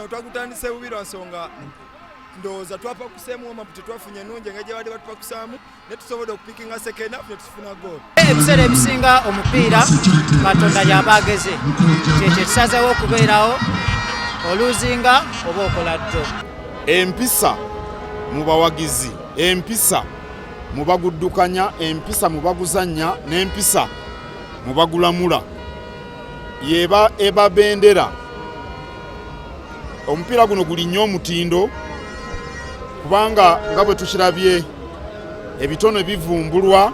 guno twagutandise bubi lwa nsonga ndowooza twapakuseemu omapu tetwafunye ennungi engeri gye badde batupakusaamu ne tusobola okupikinga second half ne tufuna goolo. Ebiseera ebisinga omupiira Katonda y'aba ageze kyekyo kisazeewo okubeerawo oluzinga oba okola ddo. Empisa mu bawagizi, empisa mu baguddukanya, empisa mu baguzannya, n'empisa mu bagulamula yeba eba bendera. Omupiira guno guli nnyo omutindo kubanga nga bwe tukirabye ebitono bivumbulwa